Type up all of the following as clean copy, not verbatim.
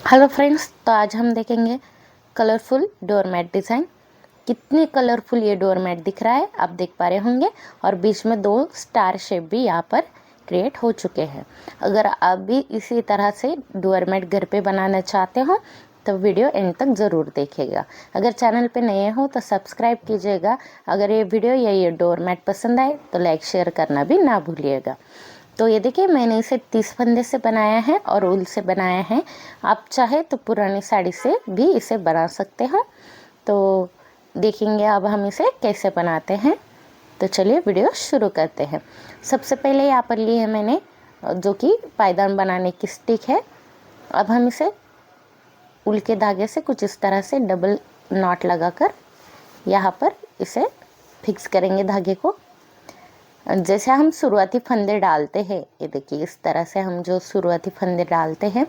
Hello friends, तो आज हम देखेंगे कलरफुल डोरमैट डिज़ाइन। कितनी कलरफुल ये डोरमैट दिख रहा है आप देख पा रहे होंगे, और बीच में 2 स्टार शेप भी यहाँ पर क्रिएट हो चुके हैं। अगर आप भी इसी तरह से डोरमैट घर पे बनाना चाहते हो तो वीडियो एंड तक ज़रूर देखिएगा। अगर चैनल पे नए हो तो सब्सक्राइब कीजिएगा। अगर ये वीडियो या ये डोरमैट पसंद आए तो लाइक शेयर करना भी ना भूलिएगा। तो ये देखिए, मैंने इसे 30 फंदे से बनाया है और ऊल से बनाया है। आप चाहे तो पुरानी साड़ी से भी इसे बना सकते हो। तो देखेंगे अब हम इसे कैसे बनाते हैं। तो चलिए वीडियो शुरू करते हैं। सबसे पहले यहाँ पर ली है मैंने जो कि पायदान बनाने की स्टिक है। अब हम इसे ऊल के धागे से कुछ इस तरह से डबल नॉट लगाकर यहाँ पर इसे फिक्स करेंगे धागे को। जैसे हम शुरुआती फंदे डालते हैं, ये देखिए इस तरह से हम जो शुरुआती फंदे डालते हैं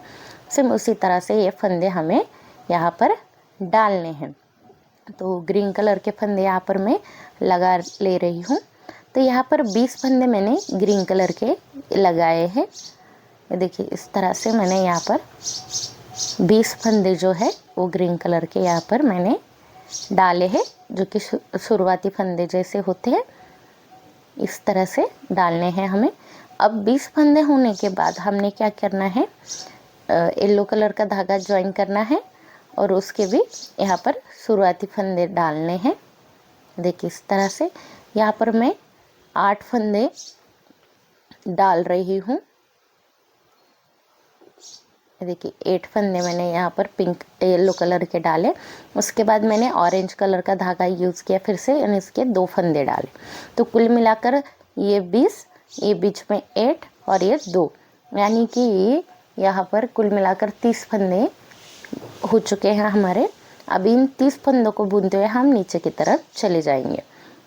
सेम उसी तरह से ये फंदे हमें यहाँ पर डालने हैं। तो ग्रीन कलर के फंदे यहाँ पर मैं लगा ले रही हूँ। तो यहाँ पर 20 फंदे मैंने ग्रीन कलर के लगाए हैं। ये देखिए इस तरह से मैंने यहाँ पर 20 फंदे जो है वो ग्रीन कलर के यहाँ पर मैंने डाले हैं, जो कि शुरुआती फंदे जैसे होते हैं इस तरह से डालने हैं हमें। अब 20 फंदे होने के बाद हमने क्या करना है, येलो कलर का धागा ज्वाइन करना है और उसके भी यहाँ पर शुरुआती फंदे डालने हैं। देखिए इस तरह से यहाँ पर मैं 8 फंदे डाल रही हूँ। देखिए 8 फंदे मैंने यहाँ पर पिंक येलो कलर के डाले। उसके बाद मैंने ऑरेंज कलर का धागा यूज़ किया फिर से, यानी इसके 2 फंदे डाले। तो कुल मिलाकर ये 20, ये बीच में 8 और ये 2, यानी कि यहाँ पर कुल मिलाकर 30 फंदे हो चुके हैं हमारे। अब इन 30 फंदों को बुनते हुए हम नीचे की तरफ चले जाएंगे।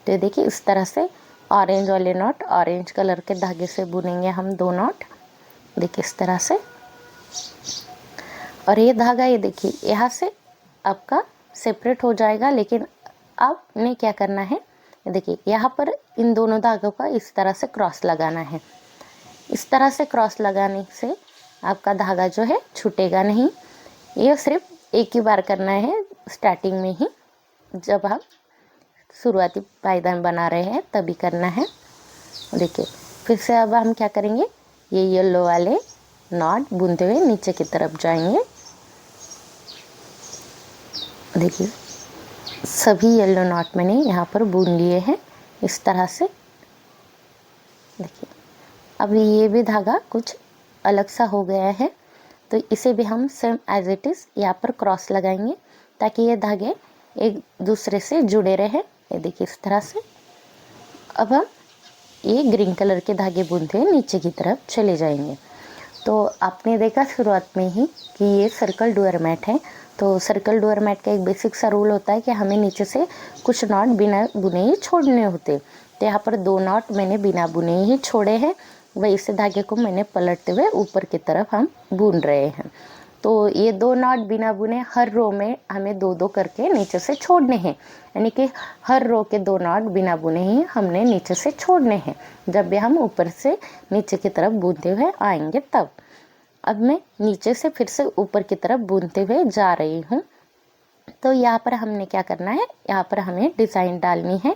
तो देखिए इस तरह से ऑरेंज वाले नॉट ऑरेंज कलर के धागे से बुनेंगे हम 2 नॉट। देखिए इस तरह से, और ये धागा ये देखिए यहाँ से आपका सेपरेट हो जाएगा। लेकिन आपने क्या करना है, देखिए यहाँ पर इन दोनों धागों का इस तरह से क्रॉस लगाना है। इस तरह से क्रॉस लगाने से आपका धागा जो है छूटेगा नहीं। ये सिर्फ एक ही बार करना है, स्टार्टिंग में ही, जब आप शुरुआती पायदान बना रहे हैं तभी करना है। देखिए फिर से अब हम क्या करेंगे, ये येलो वाले नॉट बुनते हुए नीचे की तरफ जाएंगे। देखिए सभी येलो नॉट मैंने यहाँ पर बुन लिए हैं इस तरह से। देखिए अब ये भी धागा कुछ अलग सा हो गया है, तो इसे भी हम सेम एज इट इज़ यहाँ पर क्रॉस लगाएंगे ताकि ये धागे एक दूसरे से जुड़े रहे। ये देखिए इस तरह से। अब हम ये ग्रीन कलर के धागे बुनते हुए नीचे की तरफ चले जाएंगे। तो आपने देखा शुरुआत में ही कि ये सर्कल डोरमैट है। तो सर्कल डोरमैट का एक बेसिक सा रूल होता है कि हमें नीचे से कुछ नॉट बिना बुने ही छोड़ने होते। तो यहाँ पर 2 नॉट मैंने बिना बुने ही छोड़े हैं। वही से धागे को मैंने पलटते हुए ऊपर की तरफ हम बुन रहे हैं। तो ये 2 नॉट बिना बुने हर रो में हमें 2-2 करके नीचे से छोड़ने हैं, यानी कि हर रो के 2 नॉट बिना बुने ही हमने नीचे से छोड़ने हैं जब भी हम ऊपर से नीचे की तरफ बुनते हुए आएंगे तब। अब मैं नीचे से फिर से ऊपर की तरफ बुनते हुए जा रही हूँ। तो यहाँ पर हमने क्या करना है, यहाँ पर हमें डिज़ाइन डालनी है।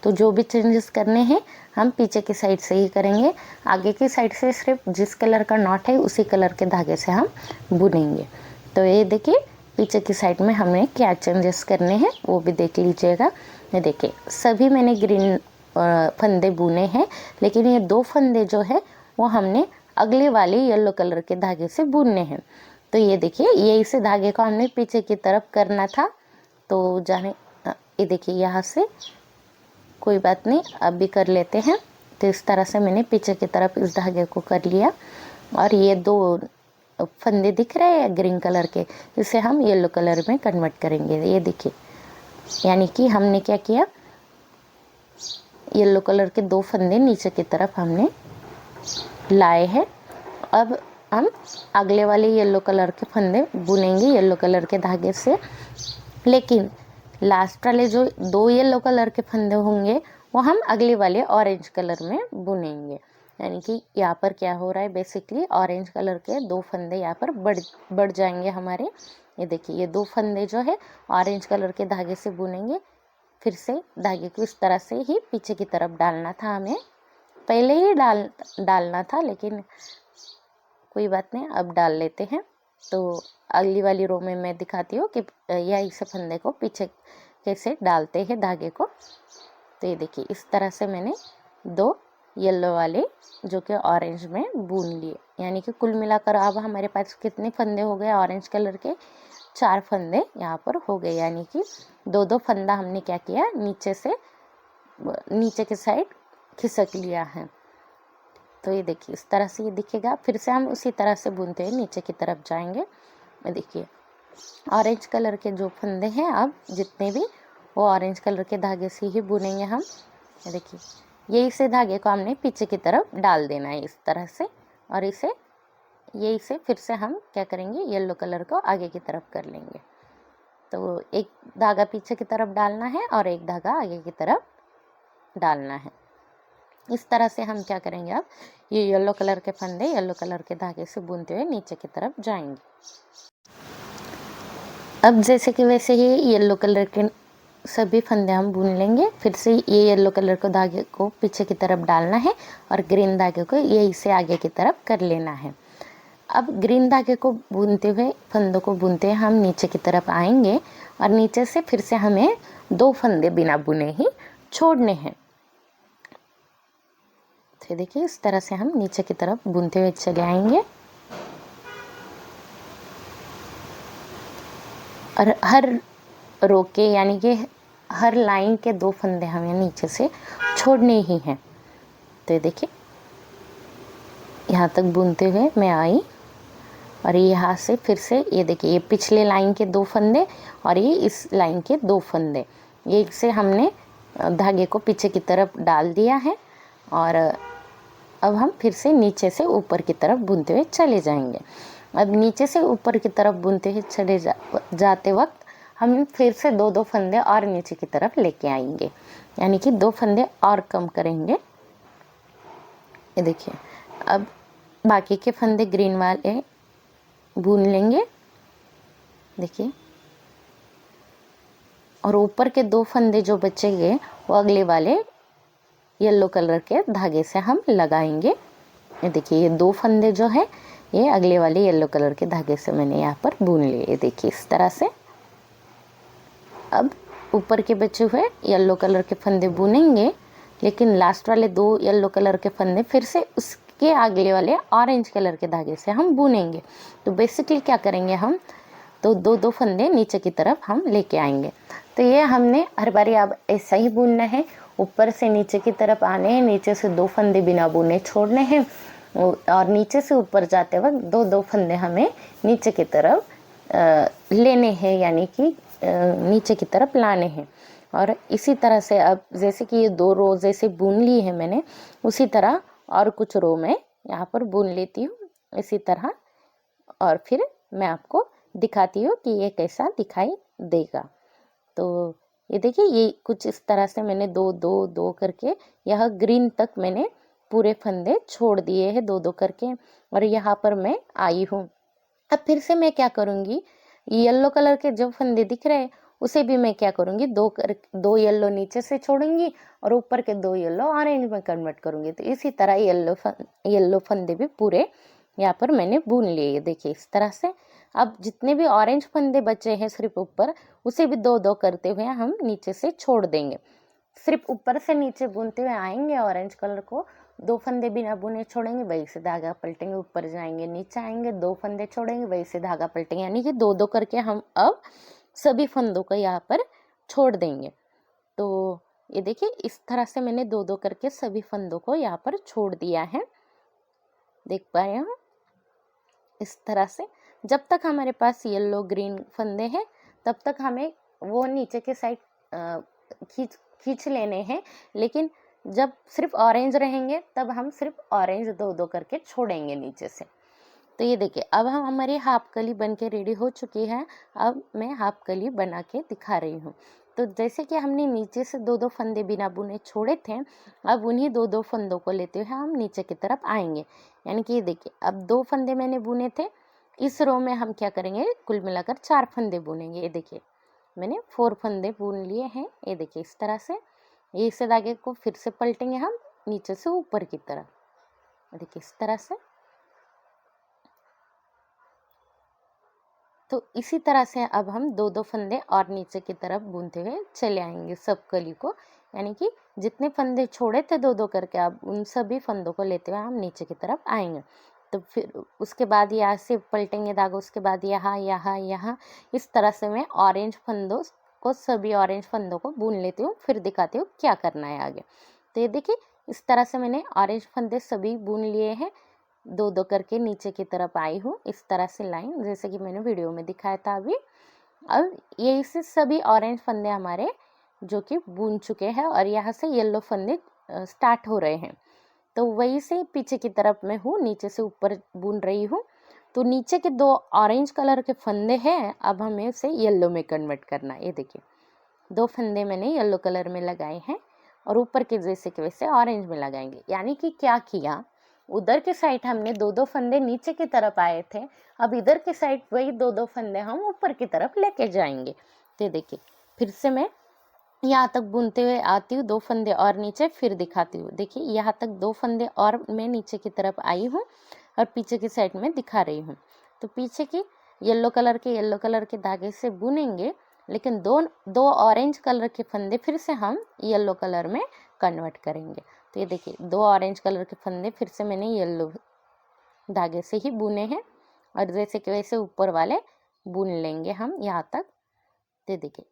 तो जो भी चेंजेस करने हैं हम पीछे की साइड से ही करेंगे। आगे की साइड से सिर्फ जिस कलर का नॉट है उसी कलर के धागे से हम बुनेंगे। तो ये देखिए पीछे की साइड में हमें क्या चेंजेस करने हैं वो भी देख लीजिएगा। ये देखिए सभी मैंने ग्रीन फंदे बुने हैं, लेकिन ये 2 फंदे जो है वो हमने अगले वाले येलो कलर के धागे से बुनने हैं। तो ये देखिए ये इसे धागे को हमने पीछे की तरफ करना था। तो जाने ये देखिए यहाँ से, कोई बात नहीं अब भी कर लेते हैं। तो इस तरह से मैंने पीछे की तरफ इस धागे को कर लिया, और ये 2 फंदे दिख रहे हैं ग्रीन कलर के, इसे हम येलो कलर में कन्वर्ट करेंगे। ये देखिए, यानी कि हमने क्या किया, येलो कलर के 2 फंदे नीचे की तरफ हमने लाए हैं। अब हम अगले वाले येलो कलर के फंदे बुनेंगे येलो कलर के धागे से, लेकिन लास्ट वाले जो 2 येलो कलर के फंदे होंगे वो हम अगले वाले ऑरेंज कलर में बुनेंगे। यानी कि यहाँ पर क्या हो रहा है, बेसिकली ऑरेंज कलर के 2 फंदे यहाँ पर बढ़ जाएंगे हमारे। ये देखिए, ये 2 फंदे जो है ऑरेंज कलर के धागे से बुनेंगे। फिर से धागे को इस तरह से ही पीछे की तरफ डालना था, हमें पहले ही डालना था, लेकिन कोई बात नहीं, अब डाल लेते हैं। तो अगली वाली रो में मैं दिखाती हूँ कि यह इस फंदे को पीछे कैसे डालते हैं धागे को। तो ये देखिए, इस तरह से मैंने 2 येलो वाले जो कि ऑरेंज में बुन लिए। यानी कि कुल मिलाकर अब हमारे पास कितने फंदे हो गए ऑरेंज कलर के, 4 फंदे यहाँ पर हो गए। यानी कि 2-2 फंदा हमने क्या किया, नीचे के साइड खिसक लिया है। तो ये देखिए, इस तरह से ये दिखेगा। फिर से हम उसी तरह से बुनते हुए नीचे की तरफ जाएंगे। देखिए, ऑरेंज कलर के जो फंदे हैं, अब जितने भी, वो ऑरेंज कलर के धागे से ही बुनेंगे हम। देखिए, ये इसे धागे को हमने पीछे की तरफ डाल देना है इस तरह से, और इसे फिर से हम क्या करेंगे, येलो कलर को आगे की तरफ कर लेंगे। तो एक धागा पीछे की तरफ डालना है और एक धागा आगे की तरफ डालना है। इस तरह से हम क्या करेंगे, अब ये येलो कलर के फंदे येलो कलर के धागे से बुनते हुए नीचे की तरफ जाएंगे। अब जैसे कि वैसे ही येलो कलर के सभी फंदे हम बुन लेंगे। फिर से ये येलो कलर को धागे को पीछे की तरफ डालना है और ग्रीन धागे को ये इसे आगे की तरफ कर लेना है। अब ग्रीन धागे को बुनते हुए, फंदों को बुनते हुए हम नीचे की तरफ आएंगे और नीचे से फिर से हमें 2 फंदे बिना बुने ही छोड़ने हैं। तो देखिए, इस तरह से हम नीचे की तरफ बुनते हुए चले आएंगे और हर रो के, यानी कि हर लाइन के 2 फंदे हमें नीचे से छोड़ने ही हैं। तो ये देखिए, यहाँ तक बुनते हुए मैं आई और यहाँ से फिर से ये देखिए, ये पिछले लाइन के 2 फंदे और ये इस लाइन के 2 फंदे, ये से हमने धागे को पीछे की तरफ डाल दिया है। और अब हम फिर से नीचे से ऊपर की तरफ बुनते हुए चले जाएंगे। अब नीचे से ऊपर की तरफ बुनते हुए चले जाते वक्त हम फिर से 2-2 फंदे और नीचे की तरफ लेके आएंगे, यानी कि 2 फंदे और कम करेंगे। ये देखिए, अब बाकी के फंदे ग्रीन वाले बुन लेंगे। देखिए, और ऊपर के 2 फंदे जो बचेंगे वो अगले वाले येलो कलर के धागे से हम लगाएंगे। ये देखिए, ये 2 फंदे जो है ये अगले वाले येलो कलर के धागे से मैंने यहाँ पर बुन लिए। ये देखिए, इस तरह से। अब ऊपर के बचे हुए येलो कलर के फंदे बुनेंगे, लेकिन लास्ट वाले 2 येलो कलर के फंदे फिर से उसके अगले वाले ऑरेंज कलर के धागे से हम बुनेंगे। तो बेसिकली क्या करेंगे हम, तो 2-2 फंदे नीचे की तरफ हम लेके आएंगे। तो ये हमने हर बारी अब ऐसा ही बुनना है, ऊपर से नीचे की तरफ आने हैं, नीचे से 2 फंदे बिना बुने छोड़ने हैं और नीचे से ऊपर जाते वक्त 2-2 फंदे हमें नीचे की तरफ लेने हैं, यानी कि नीचे की तरफ लाने हैं। और इसी तरह से अब जैसे कि ये 2 रो जैसे बुन ली है मैंने, उसी तरह और कुछ रो में यहाँ पर बुन लेती हूँ इसी तरह, और फिर मैं आपको दिखाती हूँ कि ये कैसा दिखाई देगा। तो ये देखिए, ये कुछ इस तरह से मैंने 2-2-2 करके यह ग्रीन तक मैंने पूरे फंदे छोड़ दिए हैं 2-2 करके, और यहाँ पर मैं आई हूँ। अब फिर से मैं क्या करूँगी, येलो कलर के जो फंदे दिख रहे हैं उसे भी मैं क्या करूँगी, 2 येलो नीचे से छोड़ूंगी और ऊपर के 2 येलो ऑरेंज में कन्वर्ट करूँगी। तो इसी तरह येलो फंदे भी पूरे यहाँ पर मैंने बुन लिए। देखिए, इस तरह से। अब जितने भी ऑरेंज फंदे बचे हैं सिर्फ ऊपर, उसे भी 2-2 करते हुए हम नीचे से छोड़ देंगे। सिर्फ ऊपर से नीचे बुनते हुए आएंगे, ऑरेंज कलर को 2 फंदे बिना बुने छोड़ेंगे, वही से धागा पलटेंगे, ऊपर जाएंगे, नीचे आएंगे, 2 फंदे छोड़ेंगे, वही से धागा पलटेंगे, यानी कि 2-2 करके हम अब सभी फंदों को यहाँ पर छोड़ देंगे। तो ये देखिए, इस तरह से मैंने 2-2 करके सभी फंदों को यहाँ पर छोड़ दिया है, देख पाए हो। इस तरह से जब तक हमारे पास येलो ग्रीन फंदे हैं तब तक हमें वो नीचे के साइड खींच लेने हैं, लेकिन जब सिर्फ ऑरेंज रहेंगे तब हम सिर्फ ऑरेंज 2-2 करके छोड़ेंगे नीचे से। तो ये देखिए, अब हम हमारी हाफ कली बन के रेडी हो चुकी है। अब मैं हाफ कली बना के दिखा रही हूँ। तो जैसे कि हमने नीचे से 2-2 फंदे बिना बुने छोड़े थे, अब उन्हीं 2-2 फंदों को लेते हुए हम नीचे की तरफ आएंगे। यानी कि ये देखिए, अब 2 फंदे मैंने बुने थे, इस रो में हम क्या करेंगे, कुल मिलाकर 4 फंदे बुनेंगे। ये देखिए मैंने 4 फंदे बुन लिए हैं। ये देखिए इस तरह से, ये इस धागे को फिर से पलटेंगे हम नीचे से ऊपर की तरफ। देखिए इस तरह से। तो इसी तरह से अब हम 2-2 फंदे और नीचे की तरफ बुनते हुए चले आएंगे सब कली को। यानी कि जितने फंदे छोड़े थे 2-2 करके, अब उन सभी फंदों को लेते हुए हम नीचे की तरफ आएंगे। तो फिर उसके बाद यहाँ से पलटेंगे धागा, उसके बाद यहाँ यहाँ यहाँ, इस तरह से मैं ऑरेंज फंदों को, सभी ऑरेंज फंदों को बुन लेती हूँ, फिर दिखाती हूँ क्या करना है आगे। तो ये देखिए इस तरह से मैंने ऑरेंज फंदे सभी बुन लिए हैं, 2-2 करके नीचे की तरफ आई हूँ इस तरह से लाइन, जैसे कि मैंने वीडियो में दिखाया था अभी। अब यही से सभी ऑरेंज फंदे हमारे जो कि बुन चुके हैं और यहाँ से येलो फंदे स्टार्ट हो रहे हैं। तो वही से पीछे की तरफ मैं हूँ, नीचे से ऊपर बुन रही हूँ। तो नीचे के 2 ऑरेंज कलर के फंदे हैं, अब हमें उसे येलो में कन्वर्ट करना है। ये देखिए 2 फंदे मैंने येलो कलर में लगाए हैं और ऊपर के जैसे के वैसे ऑरेंज में लगाएंगे। यानी कि क्या किया, उधर के साइड हमने 2-2 फंदे नीचे की तरफ आए थे, अब इधर के साइड वही 2-2 फंदे हम ऊपर की तरफ लेके जाएंगे। तो देखिए फिर से मैं यहाँ तक बुनते हुए आती हूँ, 2 फंदे और नीचे फिर दिखाती हूँ। देखिए यहाँ तक 2 फंदे और मैं नीचे की तरफ आई हूँ और पीछे की साइड में दिखा रही हूँ। तो पीछे की येलो कलर के धागे से बुनेंगे, लेकिन दो ऑरेंज कलर के फंदे फिर से हम येलो कलर में कन्वर्ट करेंगे। तो ये देखिए 2 ऑरेंज कलर के फंदे फिर से मैंने येलो धागे से ही बुने हैं और जैसे कि वैसे ऊपर वाले बुन लेंगे हम यहाँ तक। तो देखिए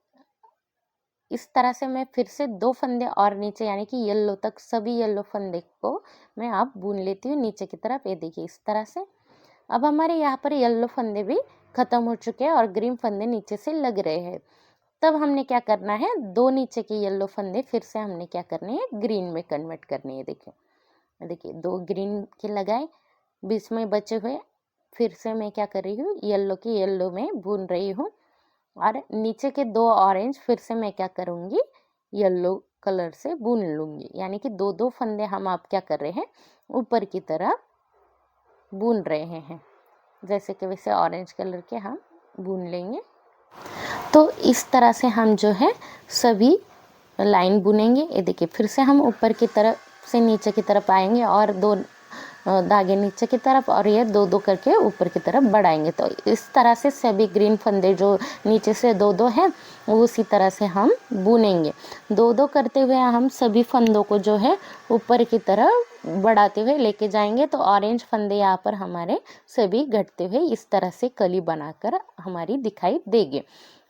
इस तरह से मैं फिर से 2 फंदे और नीचे, यानी कि येलो तक सभी येलो फंदे को मैं अब बुन लेती हूँ नीचे की तरफ। ये देखिए इस तरह से। अब हमारे यहाँ पर येलो फंदे भी खत्म हो चुके हैं और ग्रीन फंदे नीचे से लग रहे हैं। तब हमने क्या करना है, 2 नीचे के येलो फंदे फिर से हमने क्या करने हैं, ग्रीन में कन्वर्ट करने हैं। देखिए 2 ग्रीन के लगाए, बीच में बचे हुए फिर से मैं क्या कर रही हूँ, येलो की येलो में बुन रही हूँ और नीचे के 2 ऑरेंज फिर से मैं क्या करूँगी, येलो कलर से बुन लूँगी। यानी कि 2-2 फंदे हम आप क्या कर रहे हैं, ऊपर की तरफ बुन रहे हैं, जैसे कि वैसे ऑरेंज कलर के हम बुन लेंगे। तो इस तरह से हम जो है सभी लाइन बुनेंगे। ये देखिए फिर से हम ऊपर की तरफ से नीचे की तरफ आएंगे और 2 धागे नीचे की तरफ और ये 2-2 करके ऊपर की तरफ बढ़ाएंगे। तो इस तरह से सभी ग्रीन फंदे जो नीचे से 2-2 हैं वो उसी तरह से हम बुनेंगे। 2-2 करते हुए हम सभी फंदों को जो है ऊपर की तरफ बढ़ाते हुए लेके जाएंगे। तो ऑरेंज फंदे यहाँ पर हमारे सभी घटते हुए इस तरह से कली बनाकर हमारी दिखाई देगी।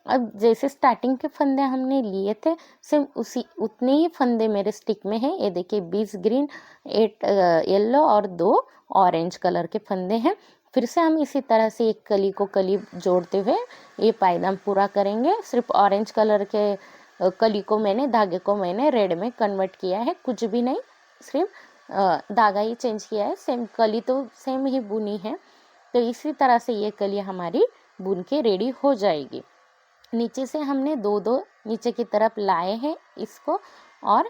अब जैसे स्टार्टिंग के फंदे हमने लिए थे, सेम उसी उतने ही फंदे मेरे स्टिक में हैं। ये देखिए 20 ग्रीन, 8 येलो और 2 ऑरेंज कलर के फंदे हैं। फिर से हम इसी तरह से एक कली को कली जोड़ते हुए ये पायदान पूरा करेंगे। सिर्फ ऑरेंज कलर के कली को मैंने, धागे को मैंने रेड में कन्वर्ट किया है, कुछ भी नहीं, सिर्फ धागा ही चेंज किया है, सेम कली तो सेम ही बुनी है। तो इसी तरह से ये कली हमारी बुन के रेडी हो जाएगी। नीचे से हमने 2-2 नीचे की तरफ लाए हैं इसको और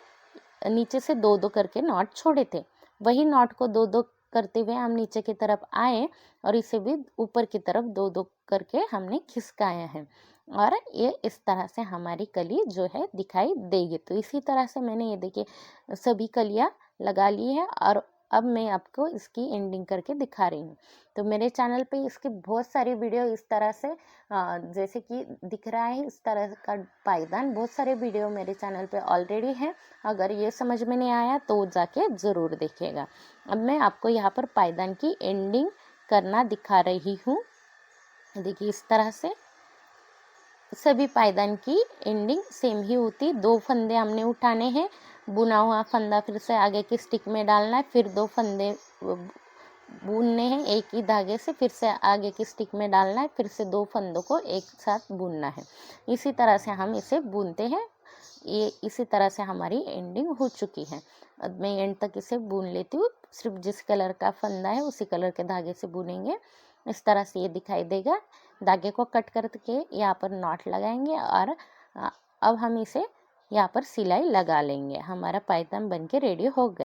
नीचे से 2-2 करके नॉट छोड़े थे, वही नॉट को 2-2 करते हुए हम नीचे की तरफ आए और इसे भी ऊपर की तरफ 2-2 करके हमने खिसकाया है और ये इस तरह से हमारी कली जो है दिखाई देगी। तो इसी तरह से मैंने ये देखिए सभी कलियां लगा ली है और अब मैं आपको इसकी एंडिंग करके दिखा रही हूँ। तो मेरे चैनल पे इसकी बहुत सारी वीडियो इस तरह से जैसे कि दिख रहा है इस तरह का पायदान, बहुत सारे वीडियो मेरे चैनल पे ऑलरेडी हैं। अगर ये समझ में नहीं आया तो जाके ज़रूर देखिएगा। अब मैं आपको यहाँ पर पायदान की एंडिंग करना दिखा रही हूँ। देखिए इस तरह से सभी पायदान की एंडिंग सेम ही होती। 2 फंदे हमने उठाने हैं, बुना हुआ फंदा फिर से आगे की स्टिक में डालना है, फिर 2 फंदे बुनने हैं एक ही धागे से, फिर से आगे की स्टिक में डालना है, फिर से 2 फंदों को एक साथ बुनना है। इसी तरह से हम इसे बुनते हैं। ये इसी तरह से हमारी एंडिंग हो चुकी है। अब मैं एंड तक इसे बुन लेती हूँ। सिर्फ जिस कलर का फंदा है उसी कलर के धागे से बुनेंगे। इस तरह से ये दिखाई देगा। धागे को कट करके यहाँ पर नॉट लगाएंगे और अब हम इसे यहाँ पर सिलाई लगा लेंगे। हमारा पायजामा बनके रेडी हो गया।